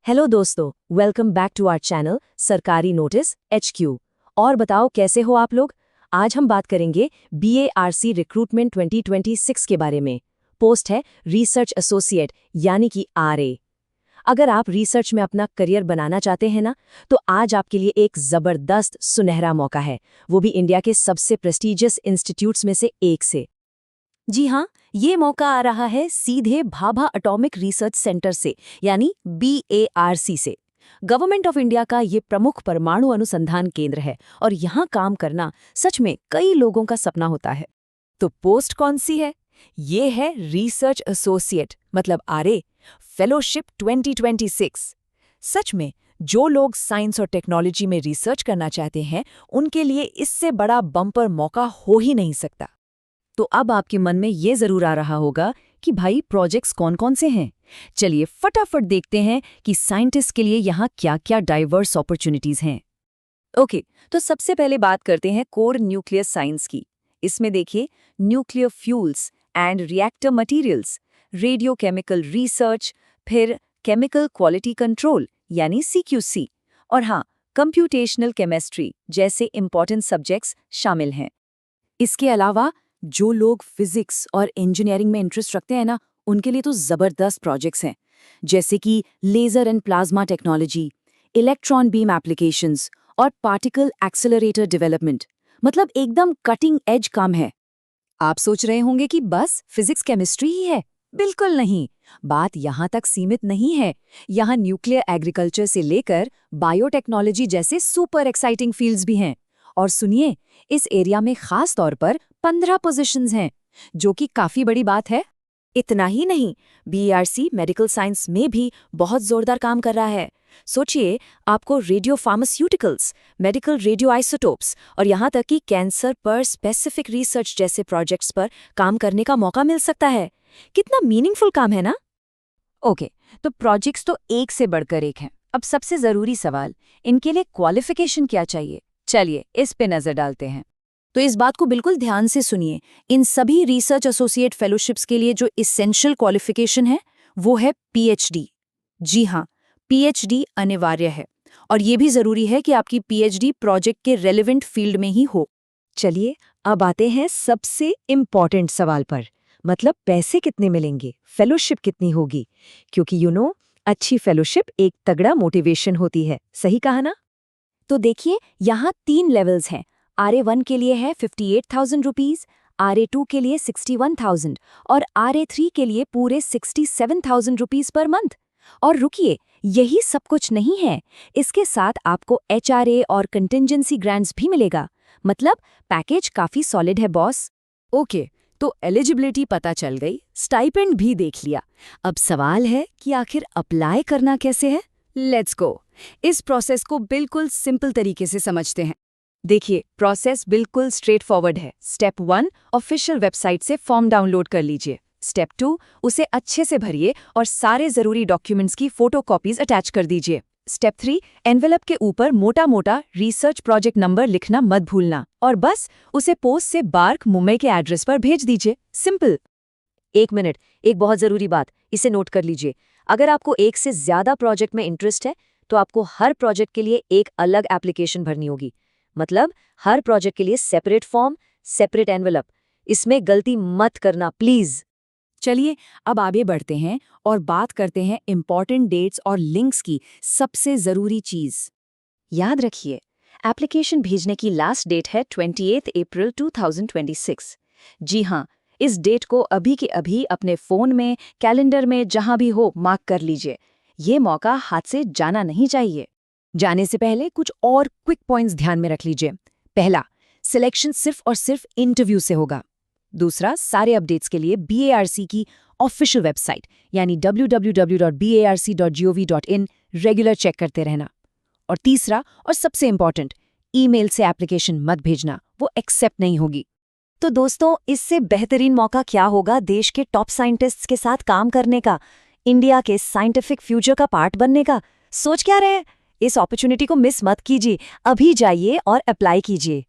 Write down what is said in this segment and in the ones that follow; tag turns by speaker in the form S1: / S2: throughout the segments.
S1: Hello दोस्तों, welcome back to our channel सरकारी notice HQ। और बताओ कैसे हो आप लोग। आज हम बात करेंगे BARC रिक्रूटमेंट 2026 के बारे में। पोस्ट है रिसर्च एसोसिएट यानी कि RA। अगर आप रिसर्च में अपना करियर बनाना चाहते हैं ना, तो आज आपके लिए एक जबरदस्त सुनहरा मौका है, वो भी इंडिया के सबसे प्रेस्टीजियस इंस्टीट्यूट्स में से एक से। जी हाँ, ये मौका आ रहा है सीधे भाभा एटॉमिक रिसर्च सेंटर से, यानी BARC से। गवर्नमेंट ऑफ इंडिया का ये प्रमुख परमाणु अनुसंधान केंद्र है और यहाँ काम करना सच में कई लोगों का सपना होता है। तो पोस्ट कौन सी है? ये है रिसर्च एसोसिएट मतलब RA फेलोशिप 2026। सच में जो लोग साइंस और टेक्नोलॉजी में रिसर्च करना चाहते हैं, उनके लिए इससे बड़ा बम्पर मौका हो ही नहीं सकता। तो अब आपके मन में ये जरूर आ रहा होगा कि भाई प्रोजेक्ट्स कौन-कौन से हैं। चलिए फटाफट देखते हैं कि साइंटिस्ट के लिए यहाँ क्या-क्या डाइवर्स अपॉर्चुनिटीज हैं। ओके, तो सबसे पहले बात करते हैं कोर न्यूक्लियर साइंस की। इसमें देखिए nuclear fuels and reactor materials, radiochemical research, फिर केमिकल क्वालिटी कंट्रोल यानी CQC, और हाँ, कंप्यूटेशनल केमिस्ट्री जैसे इंपॉर्टेंट सब्जेक्ट्स शामिल हैं। इसके अलावा जो लोग फिजिक्स और इंजीनियरिंग में इंटरेस्ट रखते हैं ना, उनके लिए तो जबरदस्त प्रोजेक्ट्स हैं, जैसे कि laser and plasma technology, electron beam applications और पार्टिकल एक्सेलरेटर डेवलपमेंट। मतलब एकदम कटिंग एज काम है। आप सोच रहे होंगे कि बस फिजिक्स केमिस्ट्री ही है। बिल्कुल नहीं, बात यहाँ तक सीमित नहीं है। यहाँ न्यूक्लियर एग्रीकल्चर से लेकर बायोटेक्नोलॉजी जैसे सुपर एक्साइटिंग फील्ड्स भी हैं। और सुनिए, इस एरिया में खास तौर पर 15 पोजीशंस हैं, जो कि काफी बड़ी बात है। इतना ही नहीं, BARC मेडिकल साइंस में भी बहुत जोरदार काम कर रहा है। सोचिए, आपको radio pharmaceuticals, medical radio isotopes और यहाँ तक कि कैंसर पर स्पेसिफिक रिसर्च जैसे प्रोजेक्ट्स पर काम करने का मौका मिल सकता है। कितना मीनिंगफुल काम है ना। ओके, तो प्रोजेक्ट्स तो एक से बढ़कर एक हैं। अब सबसे जरूरी सवाल, इनके लिए क्वालिफिकेशन क्या चाहिए? चलिए इस पे नजर डालते हैं। तो इस बात को बिल्कुल ध्यान से सुनिए। इन सभी रिसर्च एसोसिएट फेलोशिप्स के लिए जो इसेंशियल क्वालिफिकेशन है, वो है PhD। जी हाँ, PhD अनिवार्य है, और ये भी जरूरी है कि आपकी PhD प्रोजेक्ट के रेलेवेंट फील्ड में ही हो। चलिए अब आते हैं सबसे इम्पॉर्टेंट सवाल पर, मतलब पैसे कितने मिलेंगे, फेलोशिप कितनी होगी। क्योंकि अच्छी फेलोशिप एक तगड़ा मोटिवेशन होती है। सही कहा ना। तो देखिए, यहाँ 3 लेवल्स हैं। RA1 के लिए है 58,000 रुपीज़, RA2 के लिए 61,000 और RA3 के लिए पूरे 67,000 रुपीज़ पर मंथ। और रुकिए, यही सब कुछ नहीं है। इसके साथ आपको HRA और कंटिंजेंसी ग्रांट्स भी मिलेगा। मतलब पैकेज काफी सॉलिड है बॉस। ओके, तो एलिजिबिलिटी पता चल गई, स्टाइपेंड भी देख लिया। अब सवाल है कि आखिर अप्लाई करना कैसे है। Let's go. इस प्रोसेस को बिल्कुल सिंपल तरीके से समझते हैं। देखिए, प्रोसेस बिल्कुल स्ट्रेट फॉरवर्ड है। स्टेप 1, ऑफिशियल वेबसाइट से फॉर्म डाउनलोड कर लीजिए। स्टेप 2, उसे अच्छे से भरिए और सारे जरूरी डॉक्यूमेंट्स की फोटोकॉपीज अटैच कर दीजिए। स्टेप 3, एनवेलप के ऊपर मोटा मोटा रिसर्च प्रोजेक्ट नंबर लिखना मत भूलना, और बस उसे पोस्ट से बार्क मुंबई के एड्रेस पर भेज दीजिए। सिंपल। एक मिनट, एक बहुत जरूरी बात, इसे नोट कर लीजिए। अगर आपको एक से ज्यादा प्रोजेक्ट में इंटरेस्ट है, तो आपको हर प्रोजेक्ट के लिए एक अलग एप्लीकेशन भरनी होगी। मतलब हर प्रोजेक्ट के लिए सेपरेट फॉर्म, सेपरेट एनवेलप। इसमें गलती मत करना प्लीज। चलिए अब आगे बढ़ते हैं और बात करते हैं इंपॉर्टेंट डेट्स और लिंक्स की। सबसे जरूरी चीज याद रखिए, एप्लीकेशन भेजने की लास्ट डेट है 28 अप्रैल 2026। जी हाँ, इस डेट को अभी के अभी अपने फोन में, कैलेंडर में, जहां भी हो मार्क कर लीजिए। ये मौका हाथ से जाना नहीं चाहिए। जाने से पहले कुछ और क्विक पॉइंट्स ध्यान में रख लीजिए। पहला, सिलेक्शन सिर्फ और सिर्फ इंटरव्यू से होगा। दूसरा, सारे अपडेट्स के लिए BARC की ऑफिशियल वेबसाइट यानी www.barc.gov.in रेगुलर चेक करते रहना। और तीसरा और सबसे इंपॉर्टेंट, ईमेल से एप्लीकेशन मत भेजना, वो एक्सेप्ट नहीं होगी। तो दोस्तों, इससे बेहतरीन मौका क्या होगा देश के टॉप साइंटिस्ट्स के साथ काम करने का, इंडिया के साइंटिफिक फ्यूचर का पार्ट बनने का। सोच क्या रहे हैं? इस अपॉर्चुनिटी को मिस मत कीजिए। अभी जाइए और अप्लाई कीजिए।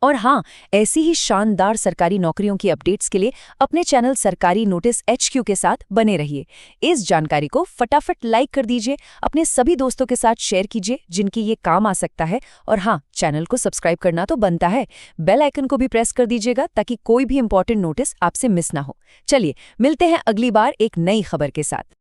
S2: और हाँ, ऐसी ही शानदार सरकारी नौकरियों की अपडेट्स के लिए अपने चैनल सरकारी नोटिस HQ के साथ बने रहिए। इस जानकारी को फटाफट लाइक कर दीजिए, अपने सभी दोस्तों के साथ शेयर कीजिए जिनकी ये काम आ सकता है। और हाँ, चैनल को सब्सक्राइब करना तो बनता है, बेल आइकन को भी प्रेस कर दीजिएगा ताकि कोई भी इंपॉर्टेंट नोटिस आपसे मिस ना हो। चलिए मिलते हैं अगली बार एक नई खबर के साथ।